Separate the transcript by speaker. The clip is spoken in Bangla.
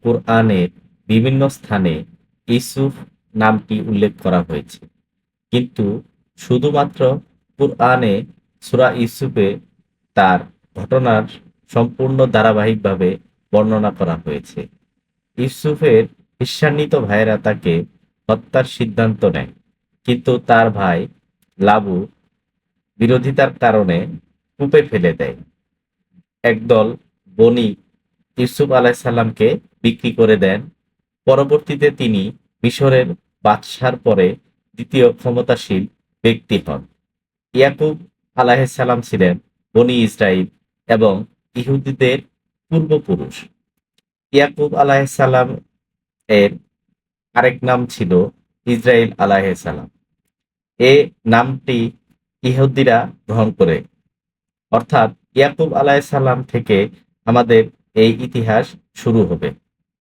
Speaker 1: কোরআনের বিভিন্ন স্থানে ইউসুফ নামটি উল্লেখ করা হয়েছে, কিন্তু শুধুমাত্র কুরআনে সূরা ইউসুফে তার ঘটনার সম্পূর্ণ ধারাবাহিকভাবে বর্ণনা করা হয়েছে। ইউসুফের ঈর্ষান্বিত ভাইয়েরা তাকে হত্যার সিদ্ধান্ত নেয়, কিন্তু তার ভাই লাবু বিরোধিতার কারণে কূপে ফেলে দেয়। একদল বণিক ইউসুফ আলাইসাল্লামকে বিক্রি করে দেন। পরবর্তীতে তিনি মিশরের বাদশার পরে দ্বিতীয় ক্ষমতাশীল ব্যক্তি হন। ইয়াকুব আলাইহিসসালাম ছিলেন বনী ইসরাইল এবং ইহুদিদের পূর্বপুরুষ। ইয়াকুব আলাইহিসসালাম এর আরেক নাম ছিল ইসরাইল আলাইহিসসালাম। এ নামটি ইহুদিরা গ্রহণ করে, অর্থাৎ ইয়াকুব আলাইহিসসালাম থেকে আমাদের এই ইতিহাস শুরু হবে।